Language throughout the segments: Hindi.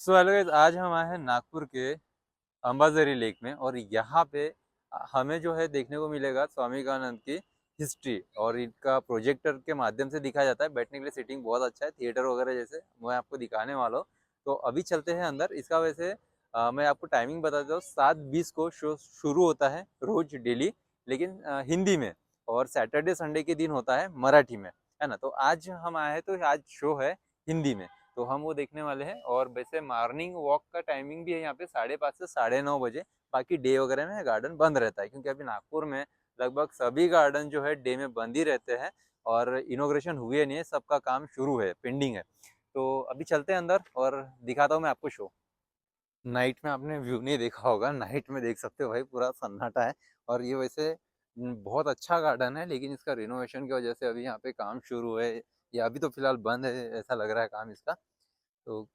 सो हेलो गाइस, आज हम आए हैं नागपुर के अंबाझरी लेक में। और यहाँ पे हमें जो है देखने को मिलेगा स्वामी विवेकानंद की हिस्ट्री, और इनका प्रोजेक्टर के माध्यम से दिखाया जाता है। बैठने के लिए सीटिंग बहुत अच्छा है, थिएटर वगैरह जैसे मैं आपको दिखाने वाला हूँ। तो अभी चलते हैं अंदर। इसका वैसे मैं आपको टाइमिंग बता देता हूँ। 7:20 को शो शुरू होता है रोज डेली, लेकिन हिंदी में। और सैटरडे संडे के दिन होता है मराठी में, है ना। तो आज हम आए हैं तो आज शो है हिंदी में, तो हम वो देखने वाले हैं। और वैसे मॉर्निंग वॉक का टाइमिंग भी है यहाँ पे 5:30 से 9:30 बजे। बाकी डे वगैरह में गार्डन बंद रहता है, क्योंकि अभी नागपुर में लगभग सभी गार्डन जो है डे में बंद ही रहते हैं। और इनोग्रेशन हुए नहीं है, सबका काम शुरू है, पेंडिंग है। तो अभी चलते हैं अंदर और दिखाता हूँ मैं आपको शो। नाइट में आपने व्यू नहीं देखा होगा, नाइट में देख सकते हो भाई, पूरा सन्नाटा है। और ये वैसे बहुत अच्छा गार्डन है, लेकिन इसका रिनोवेशन की वजह से अभी यहाँ पे काम शुरू है, या अभी तो फिलहाल बंद है, ऐसा लग रहा है काम इसका। तो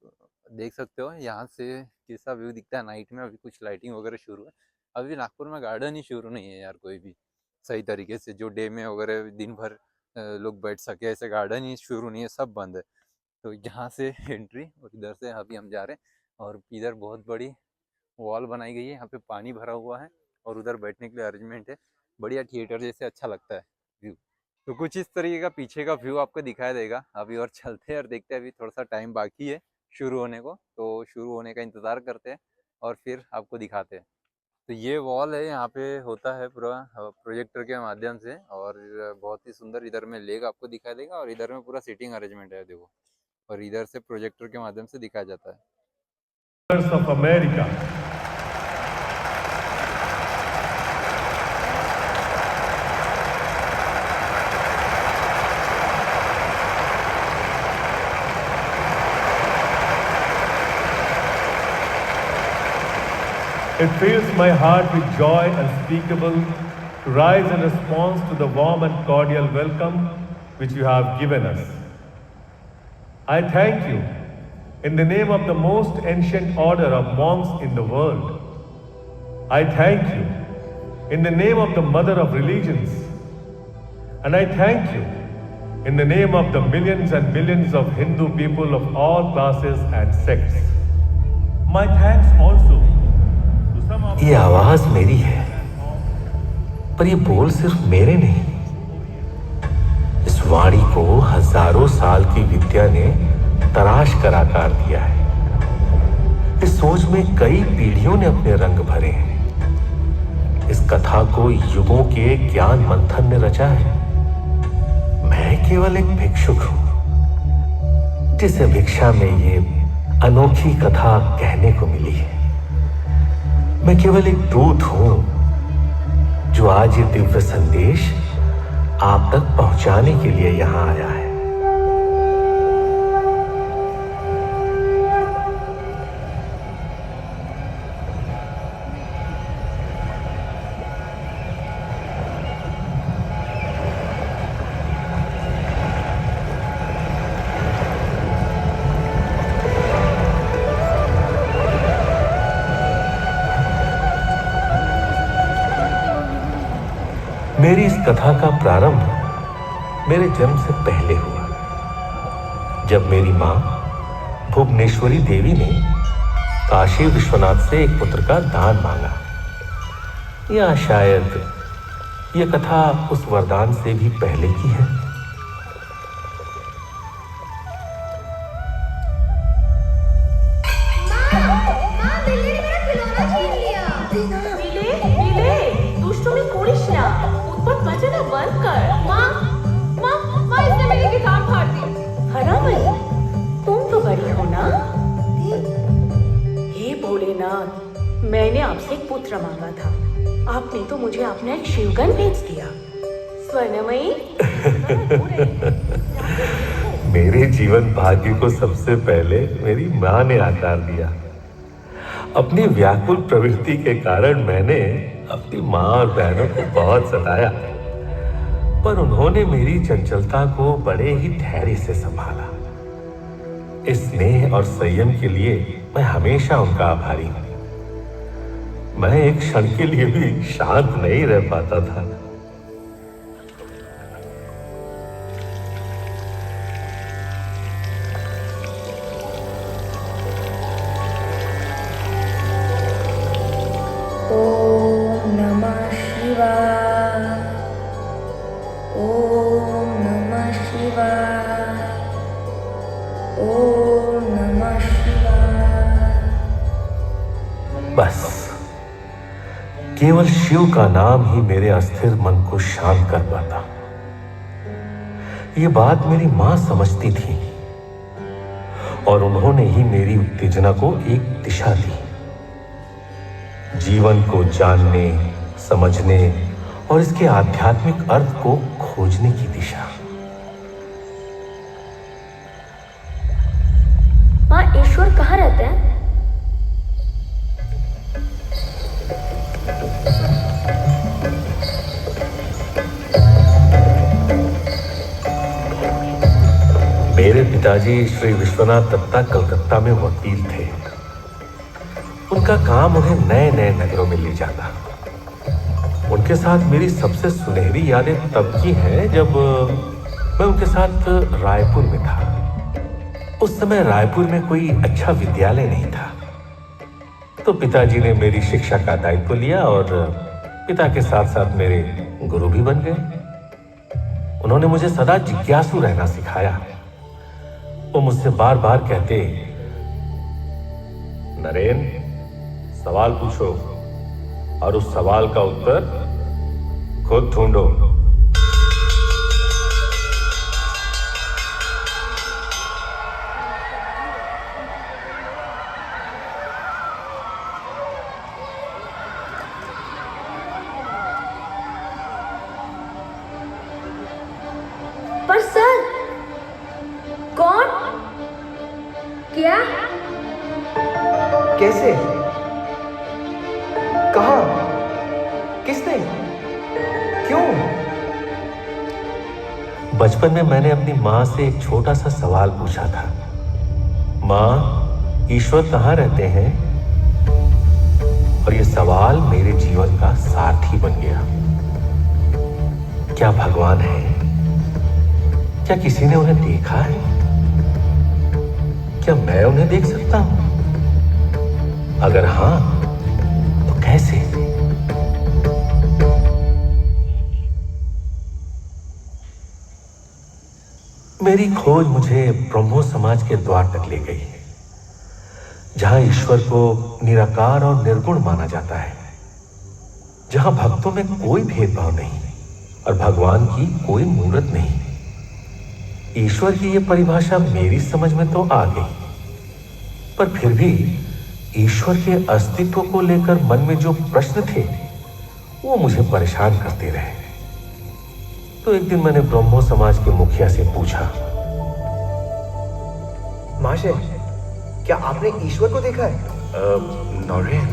देख सकते हो यहाँ से कैसा व्यू दिखता है नाइट में। अभी कुछ लाइटिंग वगैरह शुरू है। अभी नागपुर में गार्डन ही शुरू नहीं है यार, कोई भी सही तरीके से जो डे में वगैरह दिन भर लोग बैठ सके, ऐसे गार्डन ही शुरू नहीं है, सब बंद है। तो यहाँ से एंट्री, और इधर से अभी हम जा रहे हैं। और इधर बहुत बड़ी वॉल बनाई गई है, यहाँ पे पानी भरा हुआ है, और उधर बैठने के लिए अरेंजमेंट है। बढ़िया थिएटर जैसे अच्छा लगता है व्यू। तो कुछ इस तरीके का पीछे का व्यू आपको दिखाई देगा। अभी और चलते हैं और देखते हैं, अभी थोड़ा सा टाइम बाकी है शुरू होने को, तो शुरू होने का इंतज़ार करते हैं और फिर आपको दिखाते हैं। तो ये वॉल है, यहाँ पे होता है पूरा प्रोजेक्टर के माध्यम से। और बहुत ही सुंदर इधर में लेक आपको दिखाई देगा, और इधर में पूरा सीटिंग अरेंजमेंट है देखो। और इधर से प्रोजेक्टर के माध्यम से दिखाया जाता है। of America. It fills my heart with joy unspeakable to rise in response to the warm and cordial welcome which you have given us. I thank you in the name of the most ancient order of monks in the world. I thank you in the name of the mother of religions. And I thank you in the name of the millions and millions of Hindu people of all classes and sects. My thanks also to some of ये आवाज मेरी है, पर ये बोल सिर्फ मेरे नहीं। इस वाणी को हजारों साल की विद्या ने तराश कर आकार दिया है। इस सोच में कई पीढ़ियों ने अपने रंग भरे हैं। इस कथा को युगों के ज्ञान मंथन ने रचा है। मैं केवल एक भिक्षुक हूं, जिसे भिक्षा में ये अनोखी कथा कहने को मिली है। मैं केवल एक दूत हूं, जो आज ये दिव्य संदेश आप तक पहुंचाने के लिए यहां आया है। मेरी इस कथा का प्रारंभ मेरे जन्म से पहले हुआ, जब मेरी मां भुवनेश्वरी देवी ने काशी विश्वनाथ से एक पुत्र का दान मांगा। या शायद यह कथा उस वरदान से भी पहले की है। मैंने आपसे एक पुत्र मांगा था, आपने तो मुझे अपना एक शिवगन भेज दिया। स्वर्णमयी मेरे जीवन भाग्य को सबसे पहले मेरी मां ने आकार दिया। अपनी व्याकुल प्रवृत्ति के कारण मैंने अपनी मां और बहनों को बहुत सताया, पर उन्होंने मेरी चंचलता को बड़े ही धैर्य से संभाला। इस स्नेह और संयम के लिए मैं हमेशा उनका आभारी हूं। मैं एक क्षण के लिए भी शांत नहीं रह पाता था। केवल शिव का नाम ही मेरे अस्थिर मन को शांत कर पाता। ये बात मेरी मां समझती थी और उन्होंने ही मेरी उत्तेजना को एक दिशा दी। जीवन को जानने, समझने और इसके आध्यात्मिक अर्थ को खोजने की दिशा। माँ, ईश्वर कहाँ रहते हैं? मेरे पिताजी श्री विश्वनाथ दत्ता कलकत्ता में वकील थे। उनका काम उन्हें नए नए नगरों में ले जाना। उनके साथ मेरी सबसे सुनहरी यादें तब की हैं जब मैं उनके साथ रायपुर में था। उस समय रायपुर में कोई अच्छा विद्यालय नहीं था, तो पिताजी ने मेरी शिक्षा का दायित्व लिया और पिता के साथ साथ मेरे गुरु भी बन गए। उन्होंने मुझे सदा जिज्ञासु रहना सिखाया। वो मुझसे बार बार कहते, नरेन, सवाल पूछो और उस सवाल का उत्तर खुद ढूंढो। पर सर, कौन? क्या? कैसे? कहाँ? किसने? क्यों? बचपन में मैंने अपनी मां से एक छोटा सा सवाल पूछा था, मां, ईश्वर कहाँ रहते हैं? और यह सवाल मेरे जीवन का सारथी बन गया। क्या भगवान है? क्या किसी ने उन्हें देखा है? क्या मैं उन्हें देख सकता हूं? अगर हां, तो कैसे? मेरी खोज मुझे ब्रह्मो समाज के द्वार तक ले गई, जहां ईश्वर को निराकार और निर्गुण माना जाता है, जहां भक्तों में कोई भेदभाव नहीं और भगवान की कोई मूर्त नहीं। ईश्वर की यह परिभाषा मेरी समझ में तो आ गई, पर फिर भी ईश्वर के अस्तित्व को लेकर मन में जो प्रश्न थे वो मुझे परेशान करते रहे। तो एक दिन मैंने ब्रह्मो समाज के मुखिया से पूछा, माशे, क्या आपने ईश्वर को देखा है? नरेन,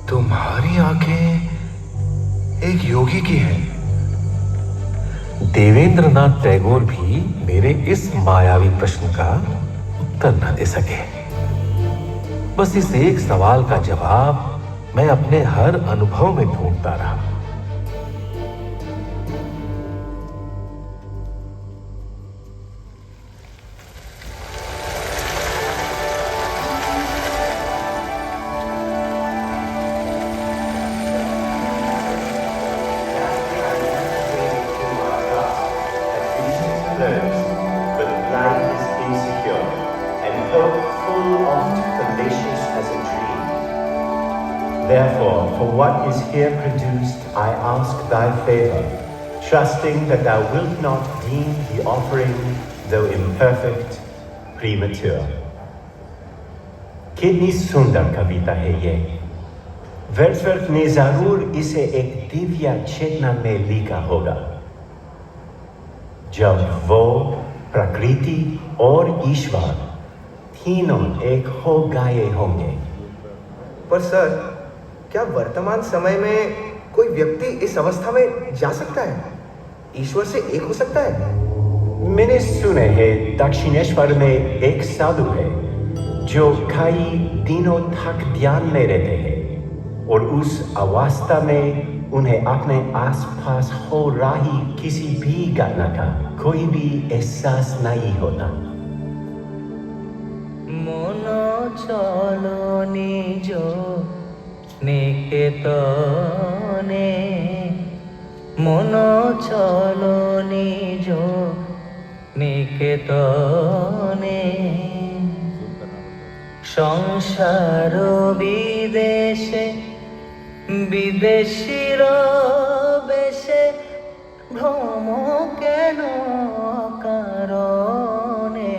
तुम्हारी आंखें एक योगी की हैं। देवेंद्रनाथ टैगोर भी मेरे इस मायावी प्रश्न का उत्तर न दे सके। बस इस एक सवाल का जवाब मैं अपने हर अनुभव में ढूंढता रहा। But life is insecure and hope full of fallacious as a dream. Therefore, for what is here produced, I ask thy favor, trusting that thou wilt not deem the offering, though imperfect, premature. कितनी सुंदर कविता है ये। वर्ड्सवर्थ ने जरूर इसे एक दिव्य चेतना में लिखा होगा, जब वो प्रकृति और ईश्वर तीनों एक हो गए होंगे। पर सर, क्या वर्तमान समय में कोई व्यक्ति इस अवस्था में जा सकता है? ईश्वर से एक हो सकता है? मैंने सुने है दक्षिणेश्वर में एक साधु है जो कई दिनों तक ध्यान में रहते हैं और उस अवस्था में उन्हें अपने आसपास हो रही किसी भी घटना का कोई भी एहसास नहीं होता। মনো চলো নিজ নিকেতনে, মনো চলো নিজ নিকেতনে, সংসার বিদেশে বিদেশির বেশে ভ্রম কেন কারণে।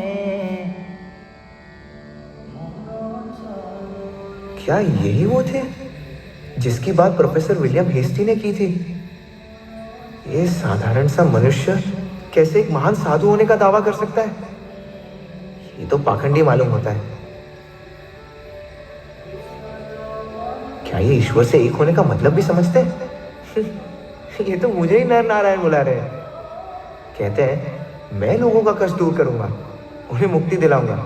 क्या यही वो थे जिसकी बात प्रोफेसर विलियम हेस्टी ने की थी? ये साधारण सा मनुष्य कैसे एक महान साधु होने का दावा कर सकता है? ये तो पाखंडी मालूम होता है। क्या ये ईश्वर से एक होने का मतलब भी समझते हैं? ये तो मुझे ही नर नारायण बुला रहे हैं। कहते हैं मैं लोगों का कष्ट दूर करूंगा, उन्हें मुक्ति दिलाऊंगा।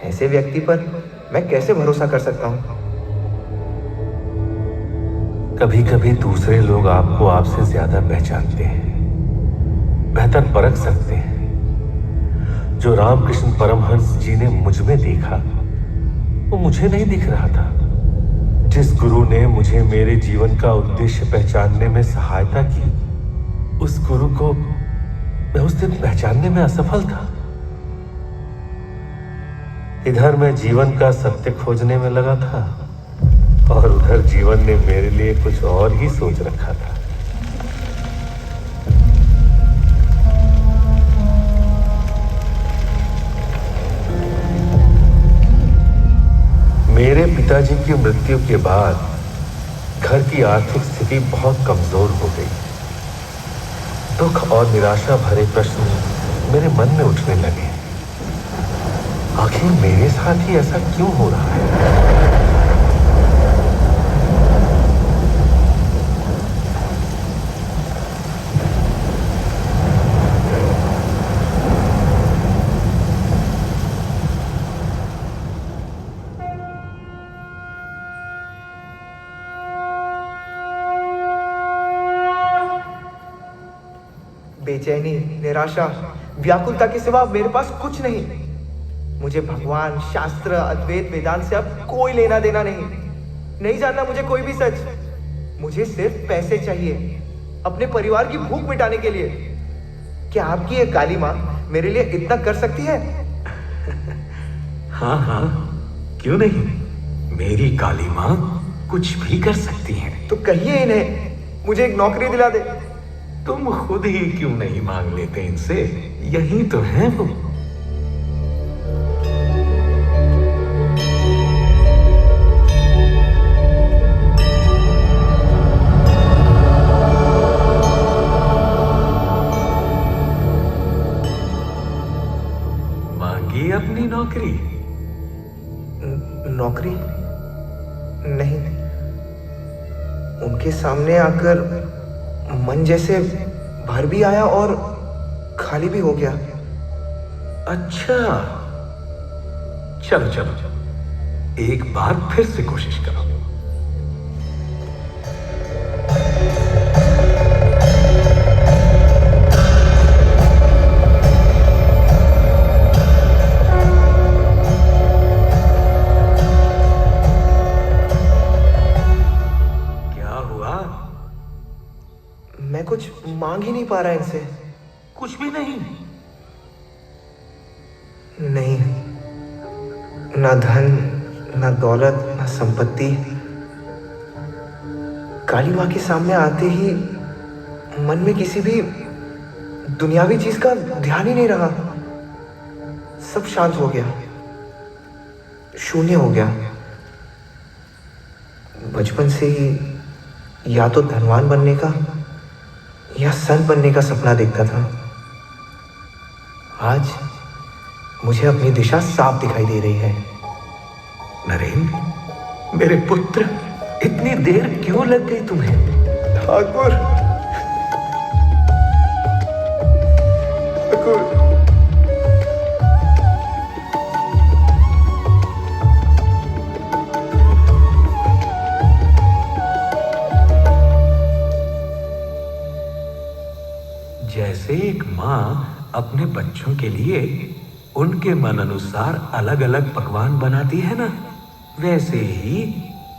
ऐसे व्यक्ति पर मैं कैसे भरोसा कर सकता हूं? कभी कभी दूसरे लोग आपको आपसे ज्यादा पहचानते हैं, बेहतर परख सकते हैं। जो रामकृष्ण परमहंस जी ने मुझ में देखा वो मुझे नहीं दिख रहा था। जिस गुरु ने मुझे मेरे जीवन का उद्देश्य पहचानने में सहायता की, उस गुरु को मैं उस दिन पहचानने में असफल था। इधर मैं जीवन का सत्य खोजने में लगा था और उधर जीवन ने मेरे लिए कुछ और ही सोच रखा था। मेरे पिताजी की मृत्यु के बाद घर की आर्थिक स्थिति बहुत कमजोर हो गई। दुख और निराशा भरे प्रश्न मेरे मन में उठने लगे। आखिर मेरे साथ ही ऐसा क्यों हो रहा है? बेचैनी, निराशा, व्याकुलता के सिवा मेरे पास कुछ नहीं। मुझे भगवान, शास्त्र, अद्वैत, वेदांत से अब कोई लेना देना नहीं जानना मुझे कोई भी सच। मुझे सिर्फ पैसे चाहिए अपने परिवार की भूख मिटाने के लिए। क्या आपकी ये काली माँ मेरे लिए इतना कर सकती है? हाँ हाँ, क्यों नहीं। मेरी काली माँ कुछ भी कर सकती है। तो कहिए इन्हें मुझे एक नौकरी दिला दे। तुम खुद ही क्यों नहीं मांग लेते इनसे? यही तो है वो। मांगी अपनी नौकरी? नौकरी नहीं, उनके सामने आकर मन जैसे भर भी आया और खाली भी हो गया। अच्छा, चलो चलो एक बार फिर से कोशिश करो। मैं कुछ मांग ही नहीं पा रहा इनसे। कुछ भी नहीं? नहीं, ना धन, ना दौलत, ना संपत्ति। काली माँ के सामने आते ही मन में किसी भी दुनियावी चीज का ध्यान ही नहीं रहा। सब शांत हो गया, शून्य हो गया। बचपन से ही या तो धनवान बनने का या संत बनने का सपना देखता था। आज मुझे अपनी दिशा साफ दिखाई दे रही है। नरेंद्र, मेरे पुत्र, इतनी देर क्यों लग गई तुम्हें? ठाकुर, ठाकुर, जैसे एक माँ अपने बच्चों के लिए उनके मन अनुसार अलग अलग पकवान बनाती है ना, वैसे ही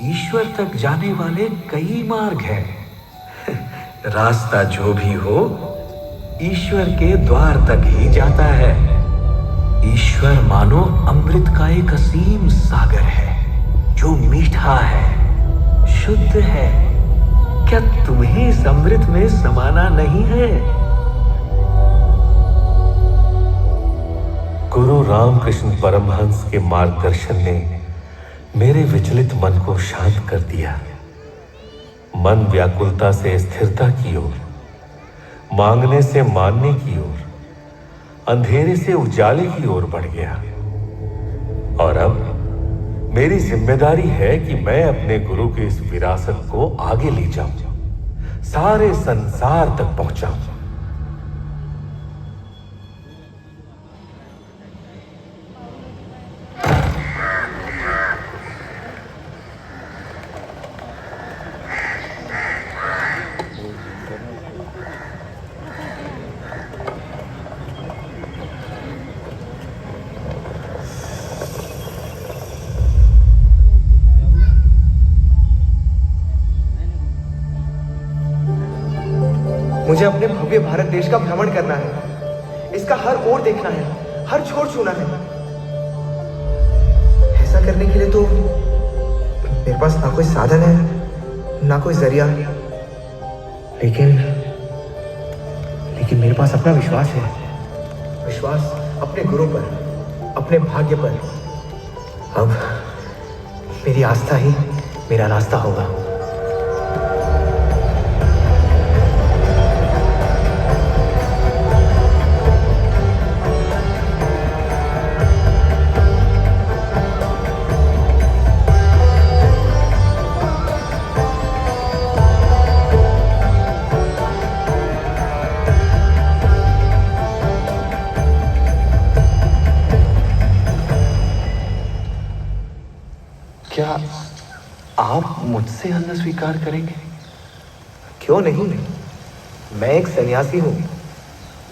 ईश्वर तक जाने वाले कई मार्ग हैं। रास्ता जो भी हो, ईश्वर के द्वार तक ही जाता है। ईश्वर मानो अमृत का एक असीम सागर है जो मीठा है, शुद्ध है। क्या तुम्हें इस अमृत में समाना नहीं है? गुरु रामकृष्ण परमहंस के मार्गदर्शन ने मेरे विचलित मन को शांत कर दिया। मन व्याकुलता से स्थिरता की ओर, मांगने से मानने की ओर, अंधेरे से उजाले की ओर बढ़ गया। और अब मेरी जिम्मेदारी है कि मैं अपने गुरु की इस विरासत को आगे ले जाऊं, सारे संसार तक पहुंचाऊं। मुझे अपने भव्य भारत देश का भ्रमण करना है। इसका हर ओर देखना है, हर छोर छूना है। ऐसा करने के लिए तो मेरे पास ना कोई साधन है, ना कोई जरिया। लेकिन मेरे पास अपना विश्वास है। विश्वास अपने गुरु पर, अपने भाग्य पर। अब मेरी आस्था ही मेरा रास्ता होगा। क्या आप मुझसे अन्न स्वीकार करेंगे? क्यों नहीं? मैं एक सन्यासी हूं।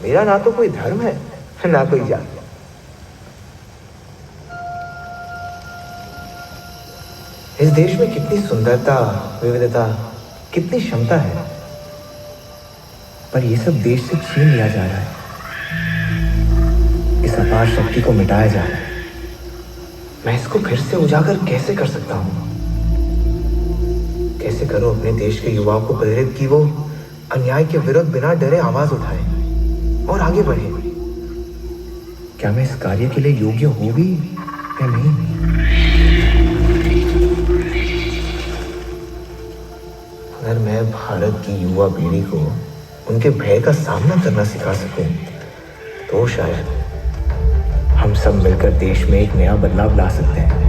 मेरा ना तो कोई धर्म है, ना कोई जात। इस देश में कितनी सुंदरता, विविधता, कितनी क्षमता है, पर यह सब देश से छीन लिया जा रहा है। इस अपार शक्ति को मिटाया जा रहा है। मैं इसको फिर से उजागर कैसे कर सकता हूं? कैसे करूं अपने देश के युवाओं को प्रेरित कि वो अन्याय के विरुद्ध बिना डरे आवाज उठाए और आगे बढ़े? क्या मैं इस कार्य के लिए योग्य हूं भी या नहीं? अगर मैं भारत की युवा पीढ़ी को उनके भय का सामना करना सिखा सकूं, तो शायद हम सब मिलकर देश में एक नया बदलाव ला सकते हैं।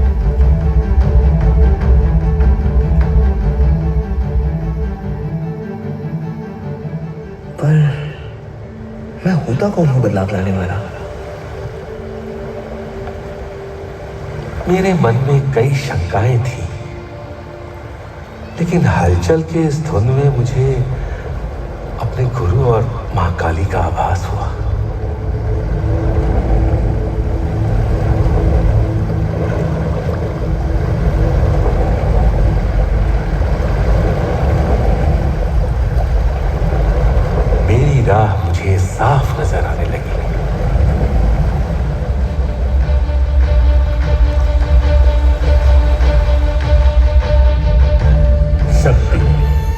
पर मैं होता कौन हूं बदलाव लाने वाला? मेरे मन में कई शंकाएं थी, लेकिन हलचल के इस धुन में मुझे अपने गुरु और मां काली का आभास हुआ। मेरी राह मुझे साफ नजर आने लगी। शक्ति।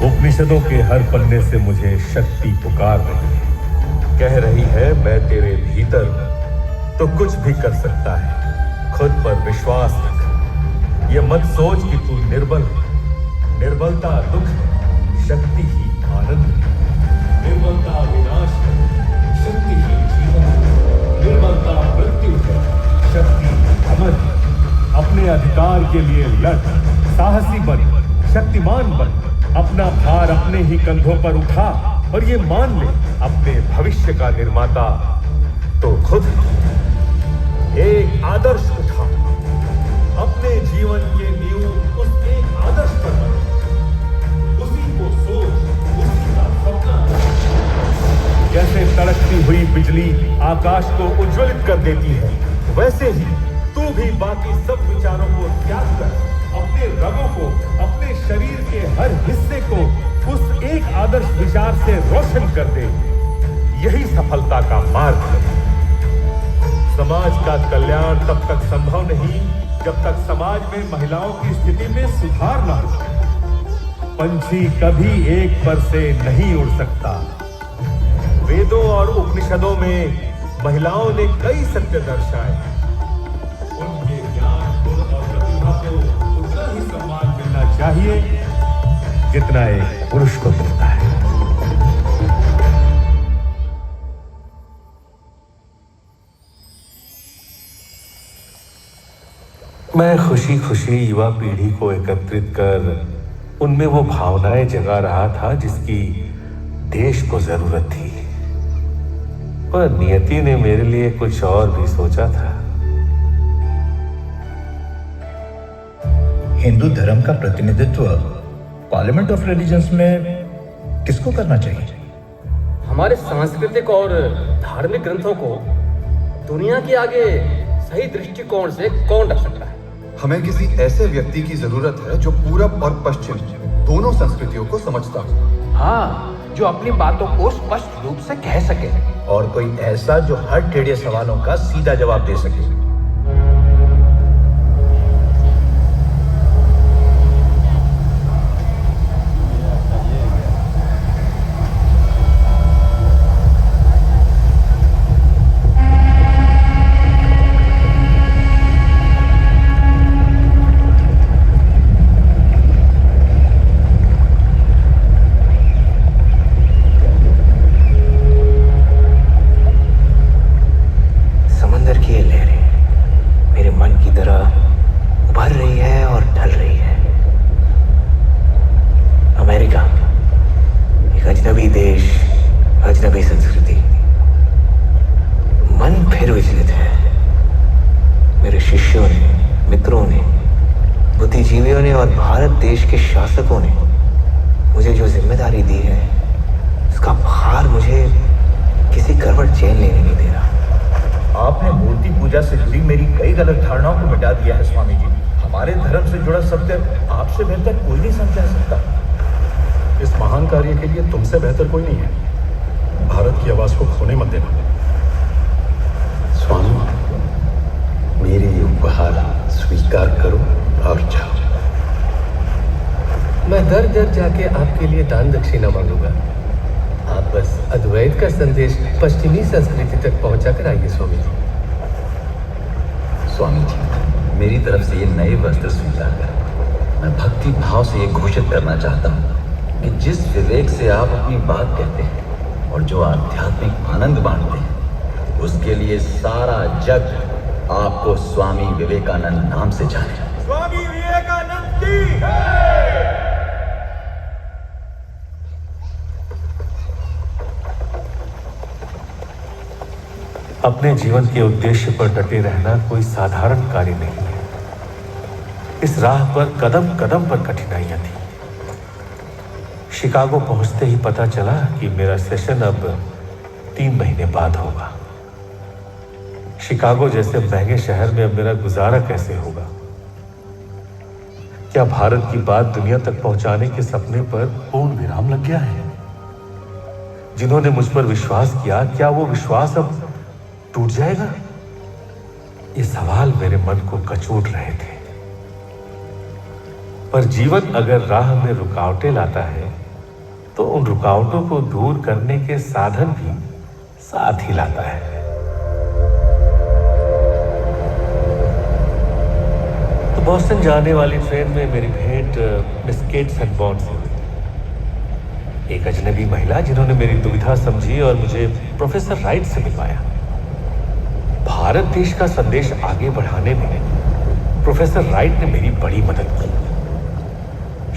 उपनिषदों के हर पन्ने से मुझे शक्ति पुकार रही है। कह रही है, मैं तेरे भीतर हूं, तो कुछ भी कर सकता है। खुद पर विश्वास रख। ये मत सोच कि तू निर्बल है। निर्बलता दुख है, शक्ति ही आनंद है। निर्बलता विनाश है, शक्ति ही जीवन है। निर्बलता मृत्यु है, शक्ति अमर है। अपने अधिकार के लिए लड़, साहसी बन, शक्तिमान बन। अपना भार अपने ही कंधों पर उठा और ये मान ले, अपने भविष्य का निर्माता तो खुद है। एक आदर्श उठा, अपने जीवन के नींव उस एक आदर्श पर बना। उसी को सोच, उसी का सपना। जैसे तड़कती हुई बिजली आकाश को उज्ज्वलित कर देती है, वैसे ही तू भी बाकी सब विचारों को त्याग कर अपने रगों को, अपने शरीर के हर हिस्से को उस एक आदर्श विचार से रोशन कर दे। यही सफलता का मार्ग है। समाज का कल्याण तब तक संभव नहीं जब तक समाज में महिलाओं की स्थिति में सुधार न हो। पंछी कभी एक पर से नहीं उड़ सकता। वेदों और उपनिषदों में महिलाओं ने कई सत्य दर्शाए। उनके ज्ञान, गुण और प्रतिभा को उतना ही सम्मान मिलना चाहिए जितना एक पुरुष को मिलता है। मैं खुशी खुशी युवा पीढ़ी को एकत्रित कर उनमें वो भावनाएं जगा रहा था जिसकी देश को जरूरत थी, पर नियति ने मेरे लिए कुछ और भी सोचा था। हिंदू धर्म का प्रतिनिधित्व पार्लियामेंट ऑफ रिलीजन्स में किसको करना चाहिए? हमारे सांस्कृतिक और धार्मिक ग्रंथों को दुनिया के आगे सही दृष्टिकोण से कौन रख सकता है? हमें किसी ऐसे व्यक्ति की जरूरत है जो पूरब और पश्चिम दोनों संस्कृतियों को समझता हो। हाँ, जो अपनी बातों को स्पष्ट रूप से कह सके। और कोई ऐसा जो हर टेढ़े सवालों का सीधा जवाब दे सके। पश्चिमी संस्कृति तक पहुंचा कर आइए स्वामी जी। स्वामी जी, मेरी तरफ से ये नए वस्त्र स्वीकार करें। मैं भक्ति भाव से ये घोषित करना चाहता हूँ कि जिस विवेक से आप अपनी बात कहते हैं और जो आध्यात्मिक आनंद बांटते हैं, उसके लिए सारा जग आपको स्वामी विवेकानंद नाम से जाने। स्वामी विवेकानंद की अपने जीवन के उद्देश्य पर डटे रहना कोई साधारण कार्य नहीं है। इस राह पर कदम कदम पर कठिनाइयां थी। शिकागो पहुंचते ही पता चला कि मेरा सेशन अब 3 महीने बाद होगा। शिकागो जैसे महंगे शहर में अब मेरा गुजारा कैसे होगा? क्या भारत की बात दुनिया तक पहुंचाने के सपने पर पूर्ण विराम लग गया है? जिन्होंने मुझ पर विश्वास किया, क्या वो विश्वास अब टूट जाएगा? ये सवाल मेरे मन को कचोट रहे थे। पर जीवन अगर राह में रुकावटें लाता है तो उन रुकावटों को दूर करने के साधन भी साथ ही लाता है। तो बॉस्टन जाने वाली ट्रेन में मेरी भेंट मिस केट सनबॉर्न से हुई, एक अजनबी महिला जिन्होंने मेरी दुविधा समझी और मुझे प्रोफेसर राइट से मिलवाया। भारत देश का संदेश आगे बढ़ाने में प्रोफेसर राइट ने मेरी बड़ी मदद की।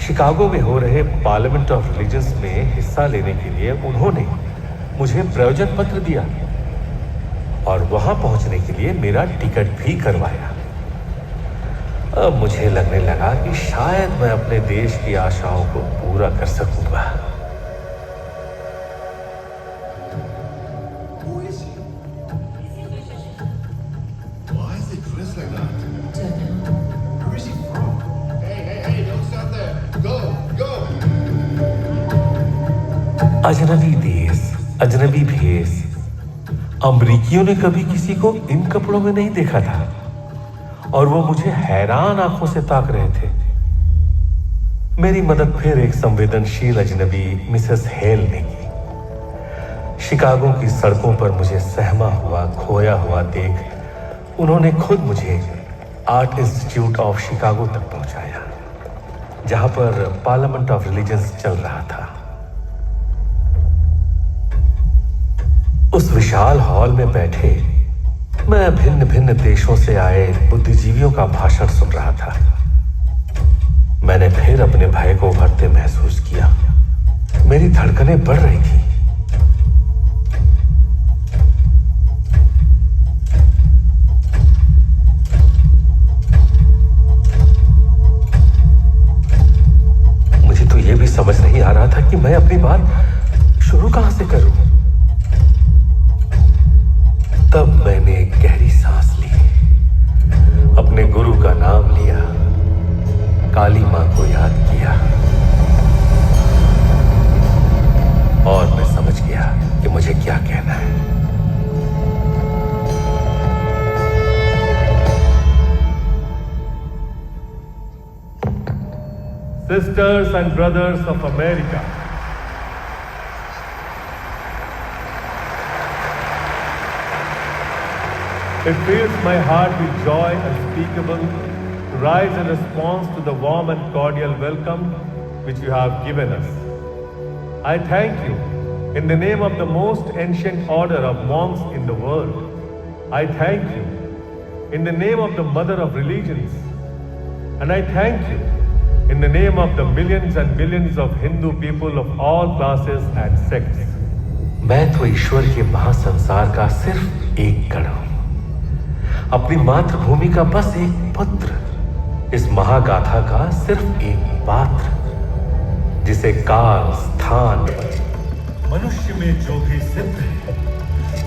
शिकागो में हो रहे पार्लियामेंट ऑफ रिलीजन्स में हिस्सा लेने के लिए उन्होंने मुझे प्रयोजन पत्र दिया और वहां पहुंचने के लिए मेरा टिकट भी करवाया। अब मुझे लगने लगा कि शायद मैं अपने देश की आशाओं को पूरा कर सकूंगा। अजनबी देश, अजनबी भेष। अमरीकियों ने कभी किसी को इन कपड़ों में नहीं देखा था और वो मुझे हैरान आंखों से ताक रहे थे। मेरी मदद फिर एक संवेदनशील अजनबी मिसेस हेल ने की। शिकागो की सड़कों पर मुझे सहमा हुआ, खोया हुआ देख उन्होंने खुद मुझे आर्ट इंस्टीट्यूट ऑफ शिकागो तक पहुंचाया, जहां पर पार्लियामेंट ऑफ रिलीजन्स चल रहा था। उस विशाल हॉल में बैठे मैं भिन्न भिन्न देशों से आए बुद्धिजीवियों का भाषण सुन रहा था। मैंने फिर अपने भय को उभरते महसूस किया। मेरी धड़कनें बढ़ रही थी। मुझे तो यह भी समझ नहीं आ रहा था कि मैं अपनी बात शुरू कहां से करूं। तब मैंने एक गहरी सांस ली, अपने गुरु का नाम लिया, काली मां को याद किया और मैं समझ गया कि मुझे क्या कहना है। Sisters and brothers of America, it fills my heart with joy unspeakable to rise in response to the warm and cordial welcome which you have given us. I thank you in the name of the most ancient order of monks in the world. I thank you in the name of the mother of religions. And I thank you in the name of the millions and millions of Hindu people of all classes and sects. मैं तो ईश्वर के महासंसार का सिर्फ एक कण हूं, अपनी मातृभूमि का बस एक पुत्र, इस महागाथा का सिर्फ एक पात्र, जिसे काल स्थान मनुष्य में जो भी सिद्ध है,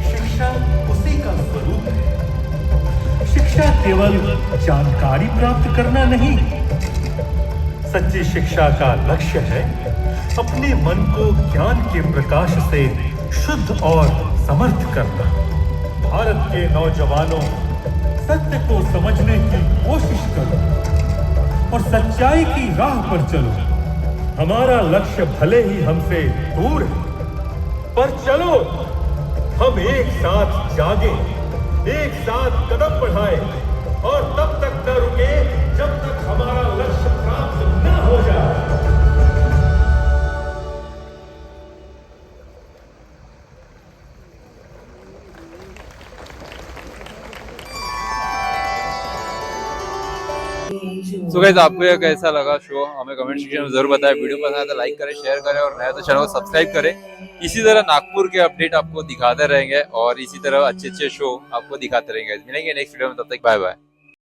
शिक्षा उसी का स्वरूप है। शिक्षा केवल जानकारी प्राप्त करना नहीं, सच्ची शिक्षा का लक्ष्य है अपने मन को ज्ञान के प्रकाश से शुद्ध और समर्थ करना। भारत के नौजवानों, सत्य को समझने की कोशिश करो और सच्चाई की राह पर चलो। हमारा लक्ष्य भले ही हमसे दूर है, पर चलो हम एक साथ जागे, एक साथ कदम बढ़ाए और तब तक न रुके जब तक हमारा लक्ष्य प्राप्त न हो जाए। सो गाइस, आपको यह कैसा लगा शो हमें कमेंट सेक्शन में जरूर बताएं। वीडियो पसंद आए तो लाइक करें, शेयर करें और नया तो चैनल को सब्सक्राइब करें। इसी तरह नागपुर के अपडेट आपको दिखाते रहेंगे और इसी तरह अच्छे अच्छे शो आपको दिखाते रहेंगे। मिलेंगे नेक्स्ट वीडियो में, तब तक बाय बाय।